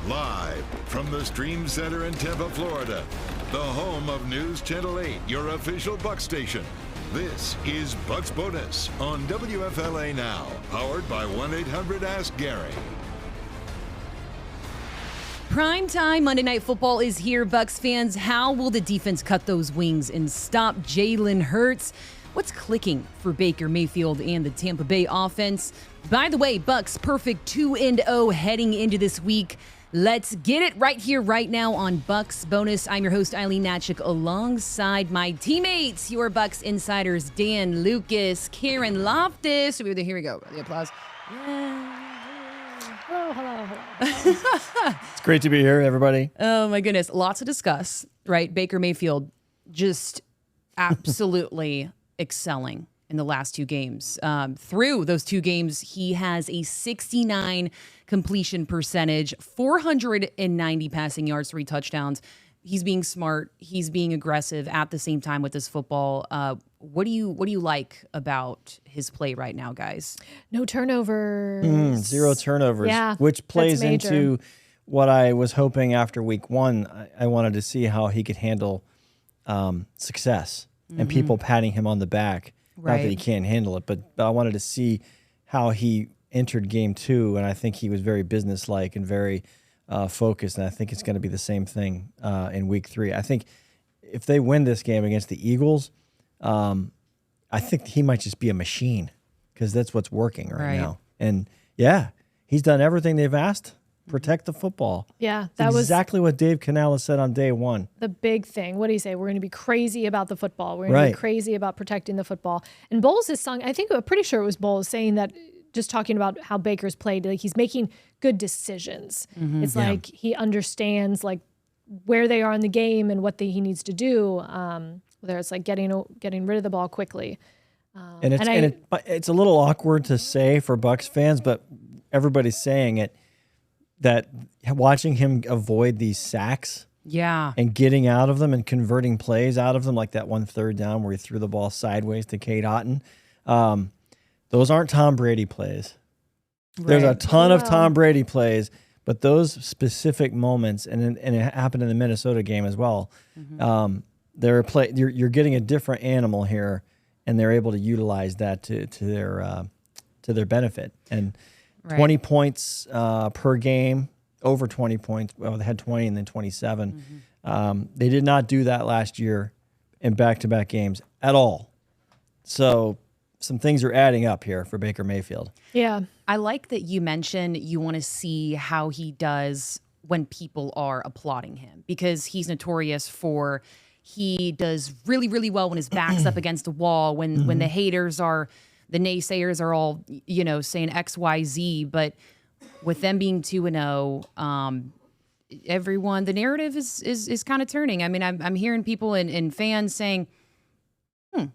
Live from the Stream Center in Tampa, Florida, the home of News Channel 8, your official Bucs station. This is Bucs Bonus on WFLA Now, powered by 1-800-ASK-GARY. Primetime Monday Night Football is here, Bucs fans. How will the defense cut those wings and stop Jalen Hurts? What's clicking for Baker Mayfield and the Tampa Bay offense? By the way, Bucs perfect 2-0 heading into this week. Let's get it right here, right now on Bucs Bonus. I'm your host, Aileen Hnatiuk, alongside my teammates, your Bucs insiders, Dan Lucas, Karen Loftus. Here we go. The applause. Hello. It's great to be here, everybody. Oh, my goodness. Lots to discuss, right? Baker Mayfield just absolutely excelling in the last two games. Through those two games, he has a 69 completion percentage, 490 passing yards, 3 touchdowns. He's being smart. He's being aggressive at the same time with this football. What do you like about his play right now, guys? No turnovers. 0 turnovers, Yeah, which plays that's major. into what I was hoping after week 1. I wanted to see how he could handle success and people patting him on the back. Right. Not that he can't handle it, but I wanted to see how he entered game 2, and I think he was very businesslike and very focused, and I think it's going to be the same thing in week 3. I think if they win this game against the Eagles, I think he might just be a machine because that's what's working right now. And, yeah, he's done everything they've asked. Protect the football. Yeah, that was exactly what Dave Canales said on day 1. the big thing. What did he say? We're going to be crazy about the football. We're going to be crazy about protecting the football. And Bowles is sung, I'm pretty sure it was Bowles saying that, just talking about how Baker's played, like he's making good decisions. It's like he understands like where they are in the game and what he needs to do. Whether it's like getting rid of the ball quickly. And it's a little awkward to say for Bucs fans, but everybody's saying it, that watching him avoid these sacks and getting out of them and converting plays out of them, like that one third down where he threw the ball sideways to Cade Otton, those aren't Tom Brady plays. Right. There's a ton of Tom Brady plays, but those specific moments, and it happened in the Minnesota game as well, you're getting a different animal here, and they're able to utilize that to their benefit. And 20 points per game, over 20 points. Well, they had 20 and then 27. They did not do that last year in back-to-back games at all. So some things are adding up here for Baker Mayfield. Yeah. I like that you mentioned you want to see how he does when people are applauding him, because he's notorious for he does really, really well when his back's up against the wall, when the haters are, the naysayers are all, saying X, Y, Z. But with them being 2-0, everyone, the narrative is kind of turning. I mean, I'm hearing people and fans saying, okay.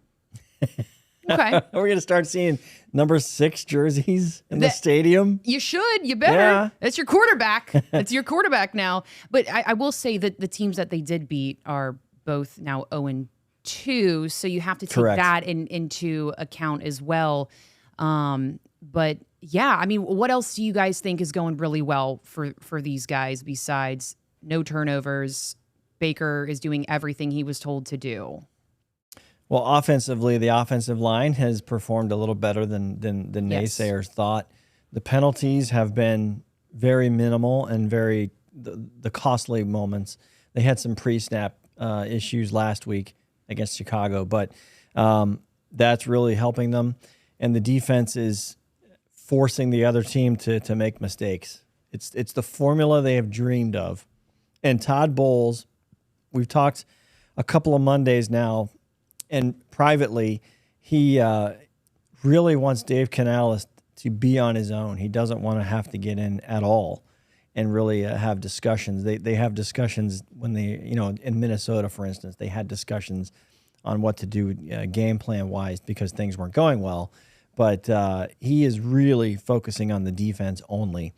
We're going to start seeing number 6 jerseys in the stadium. You should. You better. Yeah. It's your quarterback. It's your quarterback now. But I will say that the teams that they did beat are both now 0-2, so you have to take that into account as well. But yeah, I mean, what else do you guys think is going really well for these guys besides no turnovers? Baker is doing everything he was told to do. Well, offensively, the offensive line has performed a little better than naysayers thought. The penalties have been very minimal and very the costly moments. They had some pre-snap issues last week against Chicago, but that's really helping them. And the defense is forcing the other team to make mistakes. It's the formula they have dreamed of. And Todd Bowles, we've talked a couple of Mondays now, and privately, he really wants Dave Canales to be on his own. He doesn't want to have to get in at all and really have discussions. They have discussions when they, in Minnesota, for instance, they had discussions on what to do game plan-wise because things weren't going well. But he is really focusing on the defense only,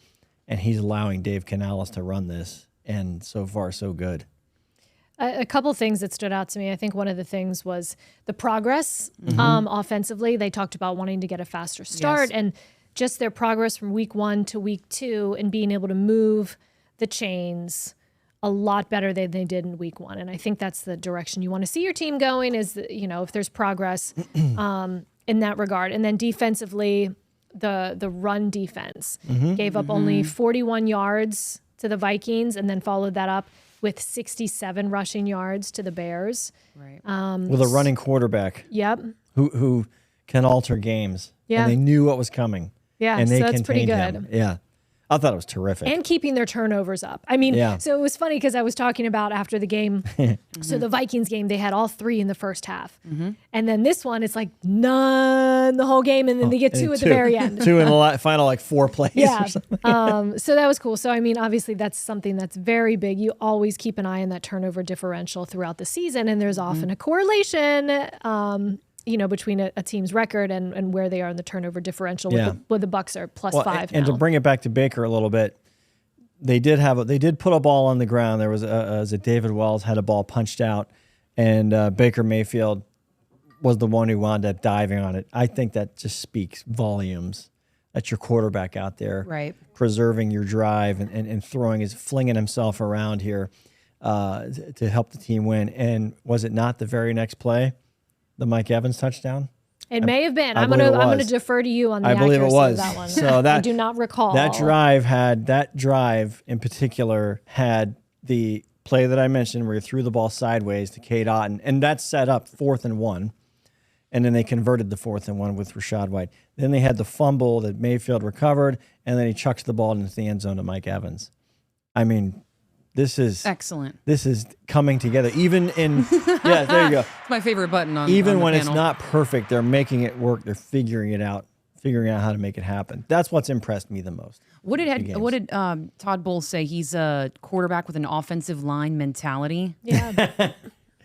and he's allowing Dave Canales to run this, and so far, so good. A couple things that stood out to me. I think one of the things was the progress offensively. They talked about wanting to get a faster start and just their progress from week 1 to week 2 and being able to move the chains a lot better than they did in week 1. And I think that's the direction you want to see your team going is, if there's progress in that regard. And then defensively, the run defense gave up only 41 yards to the Vikings and then followed that up with 67 rushing yards to the Bears. Right. With a running quarterback. Yep. Who can alter games. Yeah. And they knew what was coming. Yeah, and they so that's pretty contained good. him. Yeah. I thought it was terrific. And keeping their turnovers up. I mean, so it was funny because I was talking about after the game. So the Vikings game, they had all 3 in the first half. And then this one, it's like none the whole game. And then they get 2 at the very end. 2 in the final 4 plays. Yeah. So that was cool. So, I mean, obviously that's something that's very big. You always keep an eye on that turnover differential throughout the season. And there's often a correlation, between a team's record and where they are in the turnover differential. With the Bucs are +5 and now. to bring it back to Baker a little bit, they did put a ball on the ground. There was David Wells had a ball punched out, and Baker Mayfield was the one who wound up diving on it. I think that just speaks volumes. That's your quarterback out there, right, preserving your drive and flinging himself around here to help the team win. And was it not the very next play? The Mike Evans touchdown? It may have been. I'm gonna defer to you on the accuracy of that one. So I do not recall. That drive in particular had the play that I mentioned where he threw the ball sideways to Cade Otton, and that set up 4th and 1. And then they converted the 4th and 1 with Rachaad White. Then they had the fumble that Mayfield recovered, and then he chucks the ball into the end zone to Mike Evans. I mean, this is excellent. This is coming together. Even in there you go. It's my favorite button on. Even on the when panel. it's not perfect, they're making it work. They're figuring out how to make it happen. That's what's impressed me the most. What did Todd Bowles say? He's a quarterback with an offensive line mentality. Yeah.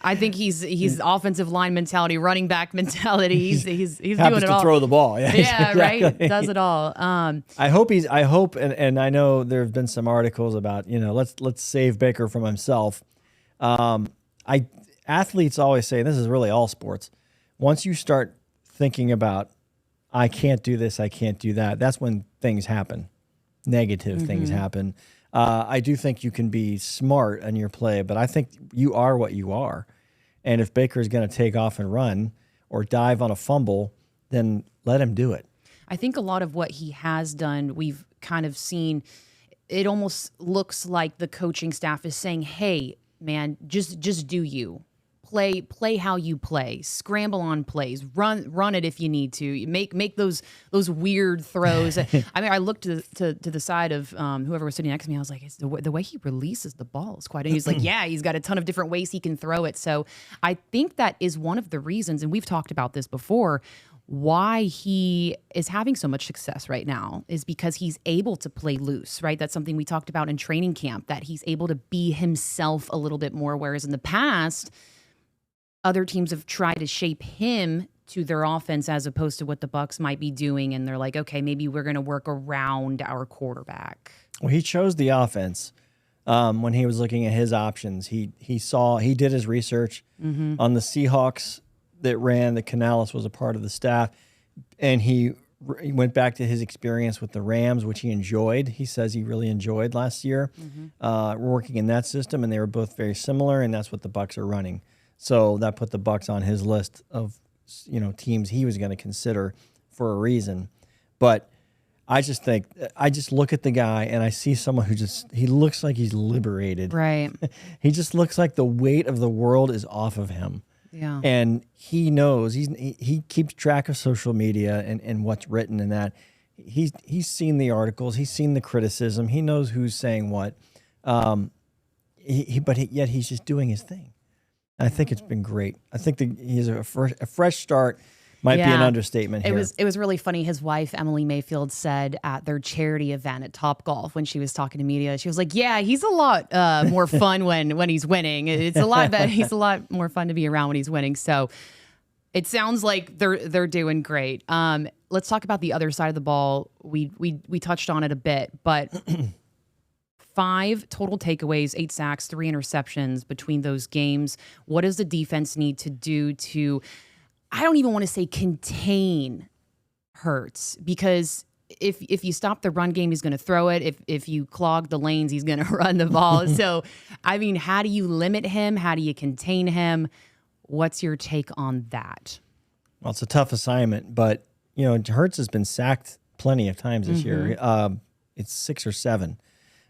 I think he's offensive line mentality, running back mentality. He's doing Happens it to all. throw the ball. Yeah, exactly. Right. Does it all. I hope, and I know there have been some articles about let's save Baker from himself. Athletes always say, this is really all sports. Once you start thinking about, I can't do this, I can't do that, that's when things happen. Negative things happen. I do think you can be smart in your play, but I think you are what you are. And if Baker's going to take off and run or dive on a fumble, then let him do it. I think a lot of what he has done, we've kind of seen, it almost looks like the coaching staff is saying, hey, man, just do you. Play how you play. Scramble on plays. Run it if you need to. Make those weird throws. I mean, I looked to the side of whoever was sitting next to me. I was like, it's the way he releases the ball is quite. And he's like, yeah, he's got a ton of different ways he can throw it. So I think that is one of the reasons, and we've talked about this before, why he is having so much success right now is because he's able to play loose, right? That's something we talked about in training camp, that he's able to be himself a little bit more, whereas in the past, other teams have tried to shape him to their offense as opposed to what the Bucs might be doing. And they're like, okay, maybe we're going to work around our quarterback. Well, he chose the offense when he was looking at his options. He did his research on the Seahawks that ran. The Canales was a part of the staff. And he went back to his experience with the Rams, which he enjoyed. He says he really enjoyed last year working in that system. And they were both very similar. And that's what the Bucs are running. So that put the Bucs on his list of teams he was going to consider for a reason. But I just look at the guy and I see someone who he looks like he's liberated. Right. He just looks like the weight of the world is off of him. Yeah. And he knows he keeps track of social media and what's written in that. He's seen the articles, he's seen the criticism, he knows who's saying what. Yet he's just doing his thing. I think it's been great. I think he's a fresh start. Might be an understatement here. It was really funny. His wife, Emily Mayfield, said at their charity event at Topgolf when she was talking to media, she was like, yeah, he's a lot more fun when he's winning. It's a lot better. He's a lot more fun to be around when he's winning. So it sounds like they're doing great. Let's talk about the other side of the ball. We touched on it a bit, but 5 total takeaways, 8 sacks, 3 interceptions between those games. What does the defense need to do to, I don't even want to say contain Hurts, because if you stop the run game, he's going to throw it. If you clog the lanes, he's going to run the ball. So, I mean, how do you limit him? How do you contain him? What's your take on that? Well, it's a tough assignment, but, Hurts has been sacked plenty of times this year. It's 6 or 7.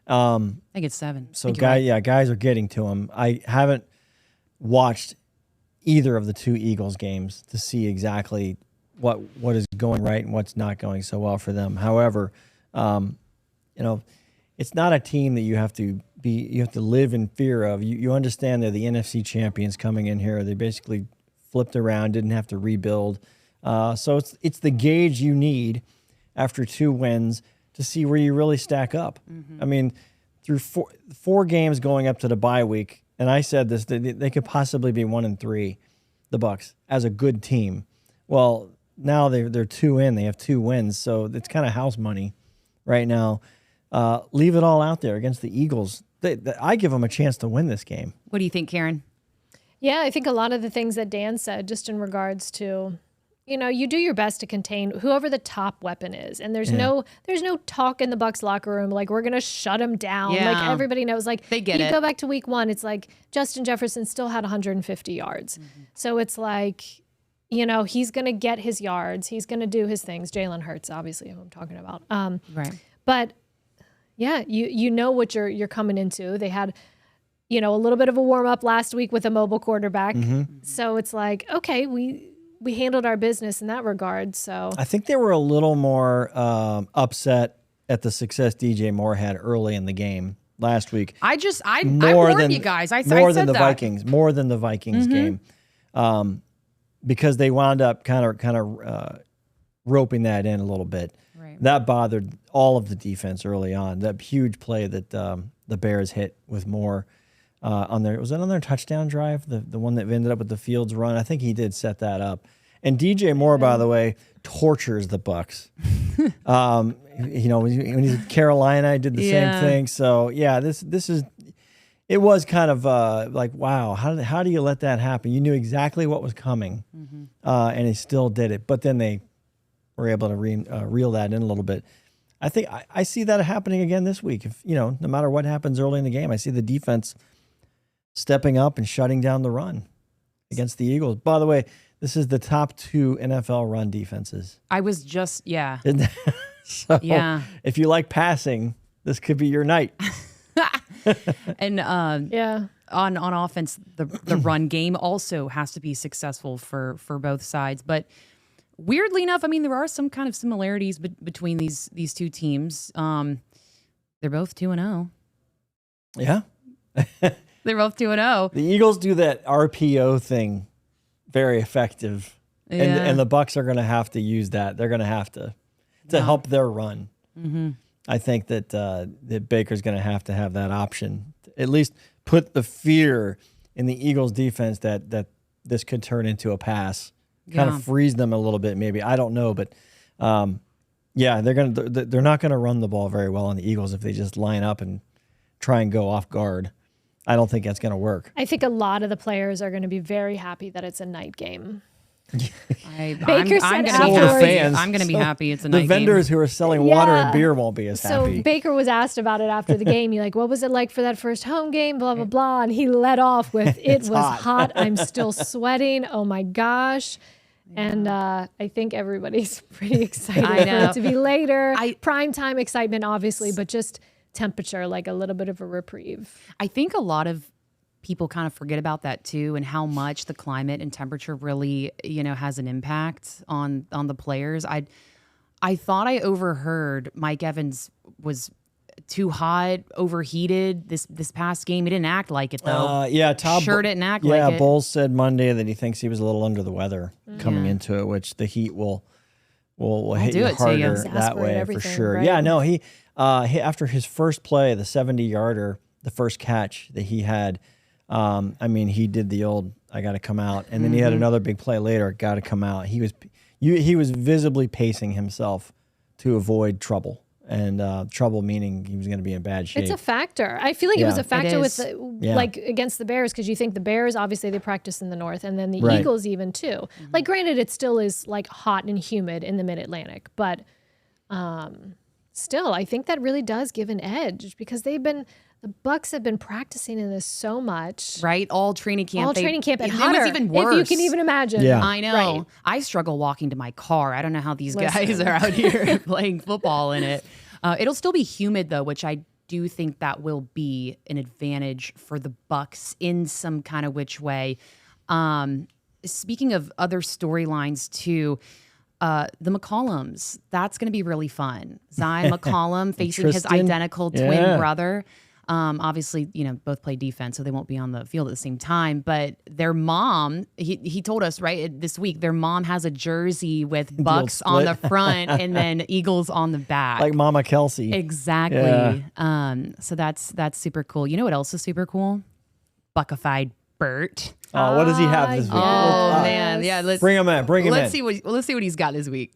I think it's 7. So, guys are getting to him. I haven't watched either of the 2 Eagles games to see exactly what is going right and what's not going so well for them. However, it's not a team that you have to live in fear of. You understand they're the NFC champions coming in here. They basically flipped around, didn't have to rebuild. So it's the gauge you need after 2 wins to see where you really stack up. I mean, through 4 games going up to the bye week, and I said this, they could possibly be 1-3, the Bucs, as a good team. Well, now they're 2 in. They have 2 wins, so it's kind of house money right now. Leave it all out there against the Eagles. I give them a chance to win this game. What do you think, Karen? Yeah, I think a lot of the things that Dan said, just in regards to, you do your best to contain whoever the top weapon is, and there's no talk in the Bucs locker room like we're gonna shut him down. Yeah. Like everybody knows, like they get you it. Go back to week 1, it's like Justin Jefferson still had 150 yards, so it's like, he's gonna get his yards, he's gonna do his things. Jalen Hurts, obviously, who I'm talking about. Right. But yeah, you know what you're coming into. They had, a little bit of a warm up last week with a mobile quarterback, so it's like, okay, we handled our business in that regard. So I think they were a little more upset at the success DJ Moore had early in the game last week. I warned you guys. I said than the that. Vikings, more than the Vikings game, because they wound up kind of roping that in a little bit. Right. That bothered all of the defense early on. That huge play that the Bears hit with Moore on their touchdown drive, the one that ended up with the Fields run. I think he did set that up. And DJ Moore, by the way, tortures the Bucs. When he's at Carolina, I did the same thing. So yeah, it was kind of like, wow, how do you let that happen? You knew exactly what was coming, and he still did it. But then they were able to reel that in a little bit. I think I see that happening again this week. If no matter what happens early in the game, I see the defense stepping up and shutting down the run against the Eagles. By the way, this is the top 2 NFL run defenses. I was just, So yeah. If you like passing, this could be your night. And on offense, the run game also has to be successful for both sides. But weirdly enough, I mean, there are some kind of similarities between these 2 teams. They're both 2-0. Yeah. They're both 2-0. The Eagles do that RPO thing very effective. Yeah. And the Bucs are going to have to use that. They're going to have to help their run. I think that Baker's going to have that option. At least put the fear in the Eagles defense that this could turn into a pass. Kind of freeze them a little bit, maybe. I don't know, but they're not going to run the ball very well on the Eagles if they just line up and try and go off guard. I don't think that's going to work. I think a lot of the players are going to be very happy that it's a night game. Baker said afterwards, I'm going to be happy it's a night game. The vendors who are selling water and beer won't be as happy. So Baker was asked about it after the game. You're like, what was it like for that first home game? Blah, blah, blah. And he led off with, it was hot. I'm still sweating. Oh, my gosh. And I think everybody's pretty excited for it to be later. Primetime excitement, obviously, but just temperature, like a little bit of a reprieve. I think a lot of people kind of forget about that too, and how much the climate and temperature really, has an impact on the players. I thought I overheard Mike Evans was too hot, overheated this past game. He didn't act like it though. Todd sure didn't act like it. Yeah, Bowles said Monday that he thinks he was a little under the weather coming into it, which the heat will hit you harder that way for sure. Right? Yeah, no, he after his first play, the 70-yarder, the first catch that he had, he did the old I got to come out, and then he had another big play later, got to come out. He was visibly pacing himself to avoid trouble. And trouble meaning he was going to be in bad shape. It's a factor. I feel like it was a factor with like against the Bears, because you think the Bears, obviously they practice in the north, and then the Eagles even too. Like granted, it still is like hot and humid in the Mid-Atlantic, but Still, I think that really does give an edge because the Bucs have been practicing in this so much. Right? All training camp. And it hotter, was even worse. if you can even imagine. Yeah. I know. Right. I struggle walking to my car. I don't know how these guys are out here playing football in it. It'll still be humid, though, which I do think that will be an advantage for the Bucs in some kind of which way. Speaking of other storylines, too, the McCollums, that's going to be really fun. Zion McCollum facing his identical twin brother. Obviously, both play defense, so they won't be on the field at the same time. But their mom, he told us, right, this week, their mom has a jersey with Bucs on the front and then Eagles on the back. Like Mama Kelsey. Exactly. Yeah. So that's super cool. You know what else is super cool? Buckified Bert. Oh, what does he have this week? Oh, man. Yeah, bring him in. Let's see what he's got this week.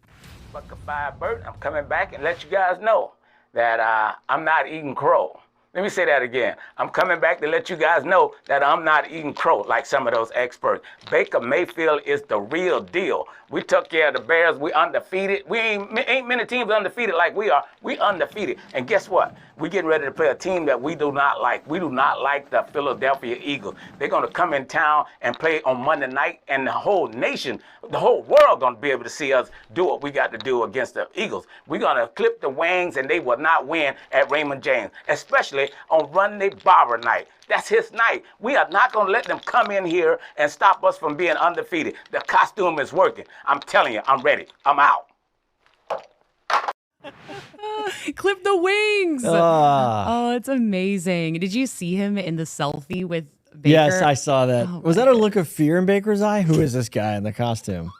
Buckified Bert, I'm coming back and let you guys know that I'm not eating crow. Let me say that again. I'm coming back to let you guys know that I'm not eating crow like some of those experts. Baker Mayfield is the real deal. We took care of the Bears. We undefeated. We ain't many teams undefeated like we are. We undefeated. And guess what? We're getting ready to play a team that we do not like. We do not like the Philadelphia Eagles. They're going to come in town and play on Monday night, and the whole nation, the whole world going to be able to see us do what we got to do against the Eagles. We're going to clip the wings, and they will not win at Raymond James, especially on Ronde Barber night. That's his night. We are not going to let them come in here and stop us from being undefeated. The costume is working. I'm telling you, I'm ready. I'm out. Clip the wings. Oh, it's amazing. Did you see him in the selfie with Baker? Yes, I saw that. Was that a look of fear in Baker's eye? Who is this guy in the costume?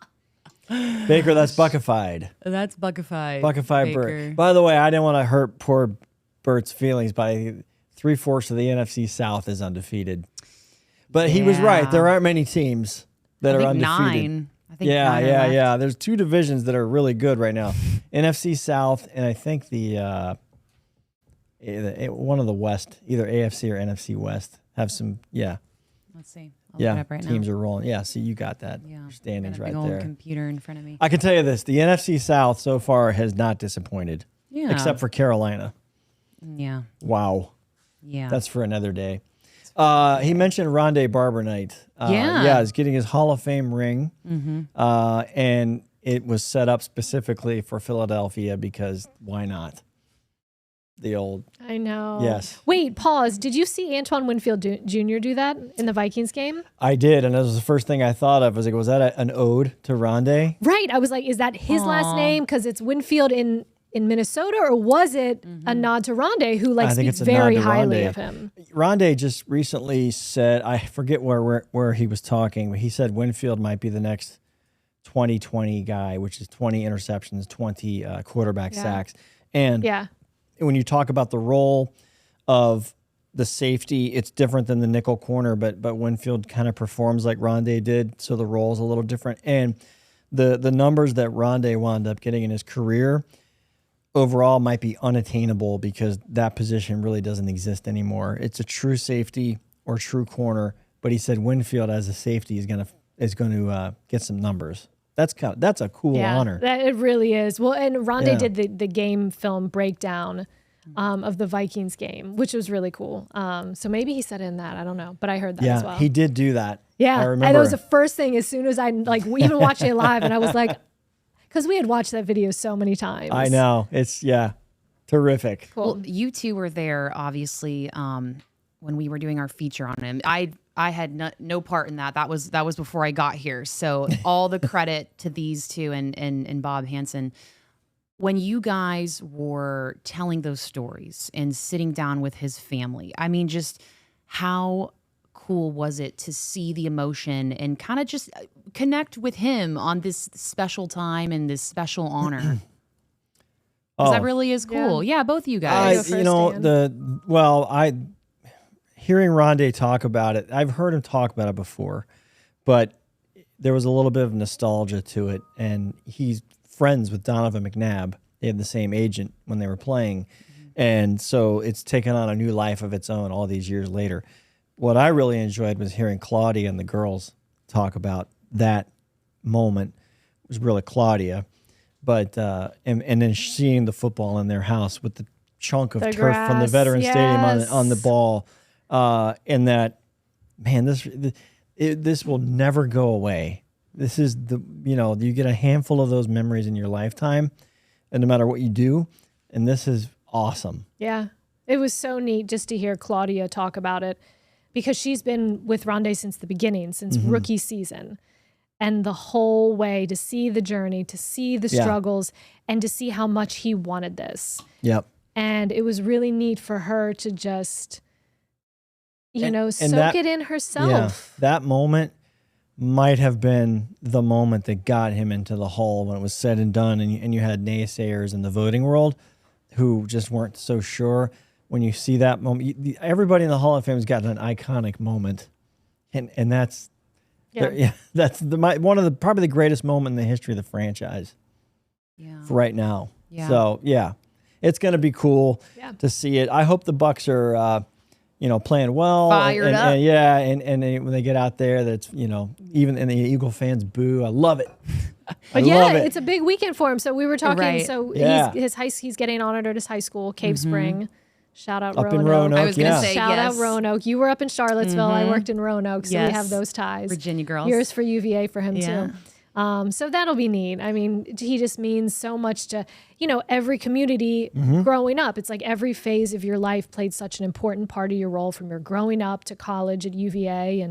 Baker, that's Buckified. That's Buckified. Buckified Bert. By the way, I didn't want to hurt poor Bert's feelings by 3/4 of the NFC South is undefeated. But he was right. There aren't many teams that are undefeated. 9. I think Yeah. There's 2 divisions that are really good right now. NFC South, and I think one of the West, either AFC or NFC West, have some, Let's see. I'll look it up right teams now. are rolling. Yeah, see, you got that. Yeah. Your standings right got a big there. old computer in front of me. I can tell you this, the NFC South so far has not disappointed. Yeah. Except for Carolina. Yeah. Wow. Yeah. That's for another day. He mentioned Ronde Barber night. He's getting his Hall of Fame ring. Mm-hmm. And it was set up specifically for Philadelphia because why not? The old. I know. Yes. Wait, pause. Did you see Antoine Winfield Jr. do that in the Vikings game? I did, and that was the first thing I thought of. Was that an ode to Ronde? Right. I was like, is that his last name because it's Winfield in Minnesota, or was it a nod to Ronde, who speaks very highly of him? Ronde just recently said, I forget where he was talking, but he said Winfield might be the next 20-20 guy, which is 20 interceptions, 20 quarterback sacks. And when you talk about the role of the safety, it's different than the nickel corner, but Winfield kind of performs like Ronde did, so the role is a little different. And the numbers that Ronde wound up getting in his career overall might be unattainable because that position really doesn't exist anymore. It's a true safety or true corner, but he said Winfield as a safety is going to get some numbers. That's a cool honor. It really is. Well, and Ronde did the game film breakdown of the Vikings game, which was really cool. So maybe he said in that. I don't know, but I heard that as well. Yeah, he did do that. Yeah, I remember. and that was the first thing as soon as we even watched it live, and I was like, because we had watched that video so many times. I know. It's, terrific. Cool. Well, you two were there, obviously, when we were doing our feature on him. I had no part in that. That was before I got here. So all the credit to these two and Bob Hansen. When you guys were telling those stories and sitting down with his family, I mean, just how cool was it to see the emotion and kind of just connect with him on this special time and this special honor? That really is cool. Yeah, both of you guys. Hearing Ronde talk about it, I've heard him talk about it before, but there was a little bit of nostalgia to it, and he's friends with Donovan McNabb. They had the same agent when they were playing, and so it's taken on a new life of its own all these years later. What I really enjoyed was hearing Claudia and the girls talk about that moment. It was really Claudia, But and then seeing the football in their house with the chunk of The turf from the Veterans Stadium on the ball, and that, man, this will never go away. This is you get a handful of those memories in your lifetime, and no matter what you do, and this is awesome. Yeah, it was so neat just to hear Claudia talk about it, because she's been with Ronde since the beginning, since rookie season. And the whole way, to see the journey, to see the struggles, and to see how much he wanted this. Yep. And it was really neat for her to just, soak it in herself. Yeah, that moment might have been the moment that got him into the Hall when it was said and done, and you had naysayers in the voting world who just weren't so sure. When you see that moment, everybody in the Hall of Fame has gotten an iconic moment, and that's... Yeah, that's one of the probably the greatest moment in the history of the franchise. Yeah, for right now. Yeah. So it's going to be cool to see it. I hope the Bucs are, playing well, fired up. And when they get out there, that's even in the Eagle fans boo. I love it. But it's a big weekend for him. So we were talking. Right. So he's getting honored at his high school, Cave Spring. Shout out up Roanoke. In Roanoke. I was going to say Shout out Roanoke. You were up in Charlottesville. I worked in Roanoke, so we have those ties. Virginia girls. Yours for UVA for him too. So that'll be neat. I mean, he just means so much to every community growing up. It's like every phase of your life played such an important part of your role, from your growing up to college at UVA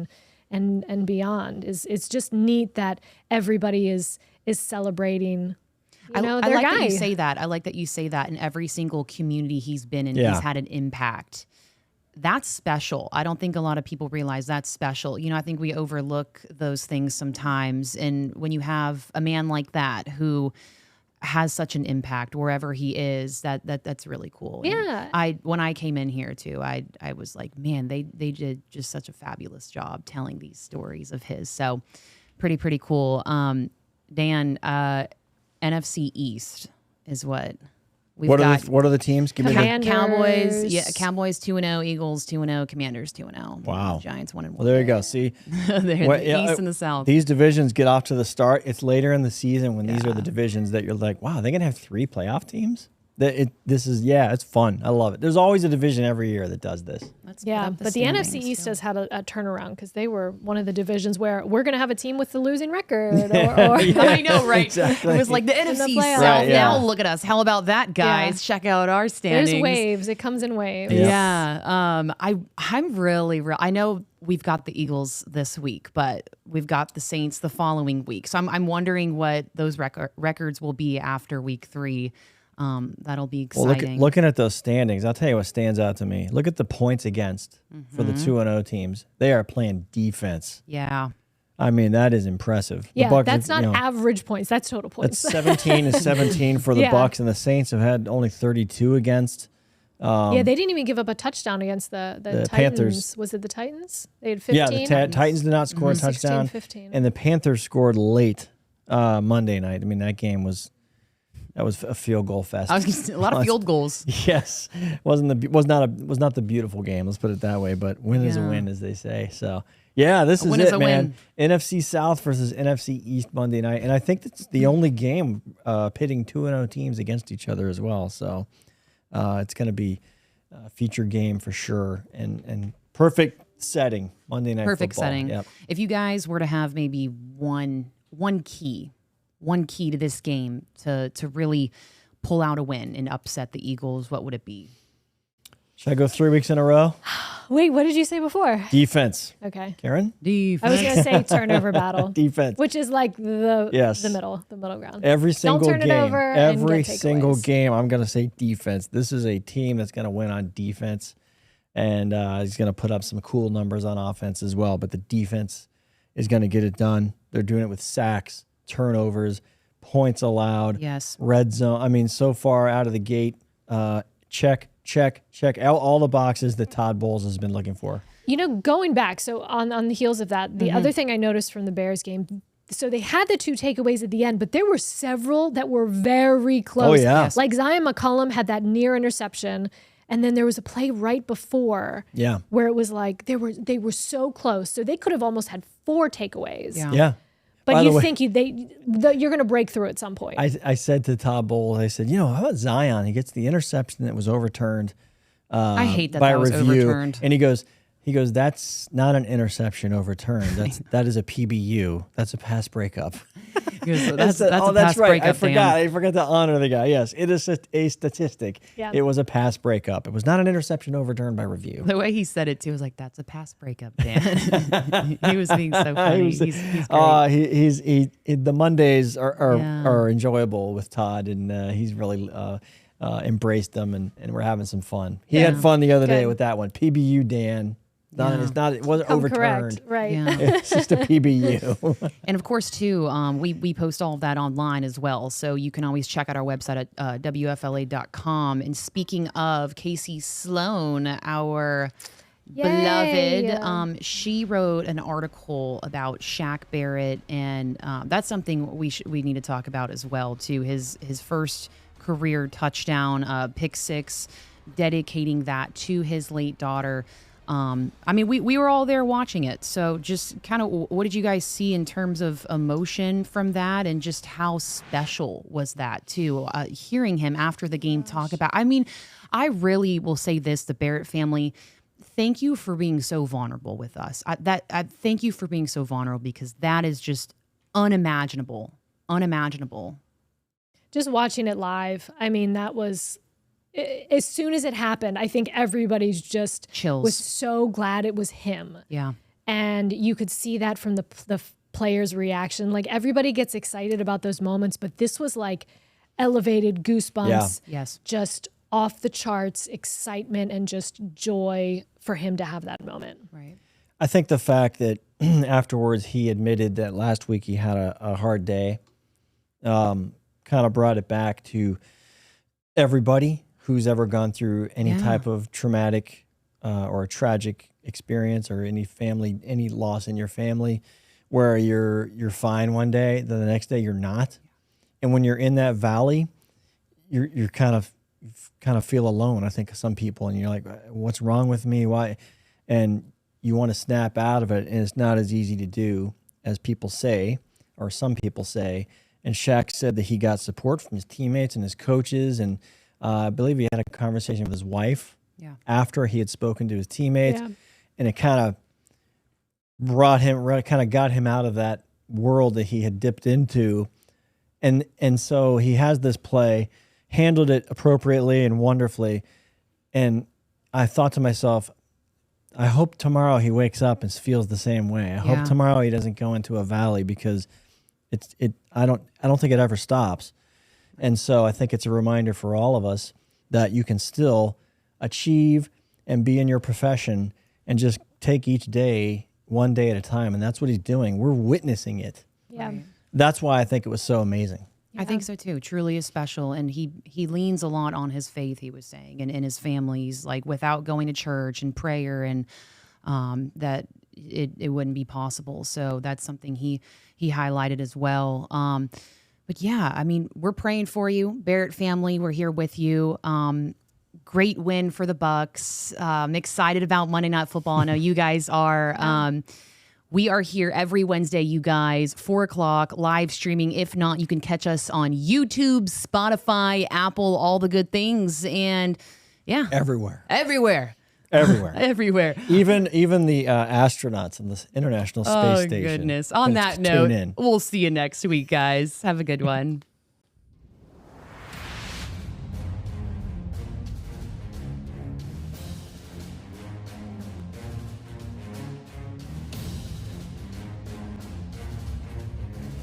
and beyond. It's just neat that everybody is celebrating. I like that you say that. I like that you say that. In every single community he's been in, he's had an impact. That's special. I don't think a lot of people realize that's special. I think we overlook those things sometimes. And when you have a man like that who has such an impact wherever he is, that's really cool. Yeah. And when I came in here too, I was like, man, they did just such a fabulous job telling these stories of his. So pretty cool. Dan, NFC East is what we've got. What are the teams? Give me Commanders. Cowboys 2-0, Eagles 2-0, Commanders 2-0. Wow. Giants 1-1. Well, there you go. See, they're the East and the South. These divisions get off to the start. It's later in the season when these are the divisions that you're like, wow, they're gonna have 3 playoff teams. It's fun. I love it. There's always a division every year that does this. But the NFC East has had a turnaround, because they were one of the divisions where we're going to have a team with the losing record. I know, right? Exactly. It was like the NFC South. Right, now look at us. How about that, guys? Check out our standings. There's waves. It comes in waves. Yeah. I'm really I know we've got the Eagles this week, but we've got the Saints the following week. So I'm wondering what those records will be after week 3. That'll be exciting. Well, looking at those standings, I'll tell you what stands out to me. Look at the points against for the 2-0 teams. They are playing defense. Yeah. I mean, that is impressive. Yeah, the Bucs, that's not average points. That's total points. That's 17 for the Bucs, and the Saints have had only 32 against. They didn't even give up a touchdown against the Titans. Panthers. Was it the Titans? They had 15. Yeah, the Titans did not score a touchdown. 16-15. And the Panthers scored late Monday night. I mean, that game was... That was a field goal fest. I was gonna say, a lot of field goals. Yes, was not the beautiful game. Let's put it that way. But win is a win, as they say. So this is it, man. NFC South versus NFC East Monday night, and I think that's the only game pitting 2-0 teams against each other as well. So it's going to be a feature game for sure, and perfect setting Monday night. Perfect football. setting. Yep. If you guys were to have maybe one key to this game to really pull out a win and upset the Eagles, what would it be? Should I go 3 weeks in a row? Wait, what did you say before? Defense. Okay. Karen? Defense. I was going to say turnover battle. Defense. Which is like the middle ground. Every single Don't turn game. it over Every and get single takeaways. game, I'm going to say defense. This is a team that's going to win on defense, and he's going to put up some cool numbers on offense as well, but the defense is going to get it done. They're doing it with sacks, turnovers, points allowed, red zone. I mean, so far out of the gate, check all the boxes that Todd Bowles has been looking for. Going back, so on the heels of that, the other thing I noticed from the Bears game, so they had the 2 takeaways at the end, but there were several that were very close. Oh, yeah. Like Zion McCollum had that near interception, and then there was a play right before where it was like they were so close. So they could have almost had 4 takeaways. Yeah. But you think you're going to break through at some point. I said to Todd Bowles, I said, how about Zion? He gets the interception that was overturned. I hate that by that was review. overturned. And he goes, that's not an interception overturned. That is a PBU. That's a pass breakup. That's right. Breakup, I forgot to honor the guy. Yes, it is a statistic. Yeah. It was a pass breakup. It was not an interception overturned by review. The way he said it too was like, "That's a pass breakup, Dan." He was being so funny. He's great. The Mondays are enjoyable with Todd, and he's really embraced them, and we're having some fun. He had fun the other day with that one. PBU, Dan. It wasn't overturned. Correct, right. Yeah. It's just a PBU. And of course, too, we post all of that online as well. So you can always check out our website at WFLA.com. And speaking of Casey Sloan, our beloved, she wrote an article about Shaq Barrett. And that's something we need to talk about as well, too. His first career touchdown, pick six, dedicating that to his late daughter. We were all there watching it. So just kind of what did you guys see in terms of emotion from that, and just how special was that too? Hearing him after the game talk about, I really will say this, the Barrett family, thank you for being so vulnerable with us. Thank you for being so vulnerable, because that is just unimaginable. Just watching it live. that was, as soon as it happened, I think everybody's just chills. Was so glad it was him. Yeah. And you could see that from the players' reaction. Like, everybody gets excited about those moments, but this was like elevated goosebumps. Yeah. Yes. Just off the charts excitement and just joy for him to have that moment. Right. I think the fact that afterwards he admitted that last week he had a hard day kind of brought it back to everybody who's ever gone through any type of traumatic or tragic experience, or any loss in your family, where you're fine one day, then the next day you're not. And when you're in that valley, you're kind of feel alone. I think some people, and you're like, what's wrong with me? Why? And you want to snap out of it, and it's not as easy to do as people say, or some people say. And Shaq said that he got support from his teammates and his coaches, and I believe he had a conversation with his wife after he had spoken to his teammates, and it kind of got him out of that world that he had dipped into, and so he has this play, handled it appropriately and wonderfully, and I thought to myself, I hope tomorrow he wakes up and feels the same way. I hope tomorrow he doesn't go into a valley, because I don't think it ever stops. And so I think it's a reminder for all of us that you can still achieve and be in your profession, and just take each day one day at a time. And that's what he's doing. We're witnessing it. Yeah. Right. That's why I think it was so amazing. I think so too. Truly is special. And he leans a lot on his faith, he was saying, and his family's, like, without going to church and prayer, and that it wouldn't be possible. So that's something he highlighted as well. But yeah, we're praying for you, Barrett family. We're here with you. Great win for the Bucs. I'm excited about Monday Night Football. I know you guys are. We are here every Wednesday, you guys, 4:00, live streaming. If not, you can catch us on YouTube, Spotify, Apple, all the good things. And yeah. Everywhere. Even the astronauts in the International Space Station. Oh, goodness. On that note, we'll see you next week, guys. Have a good one.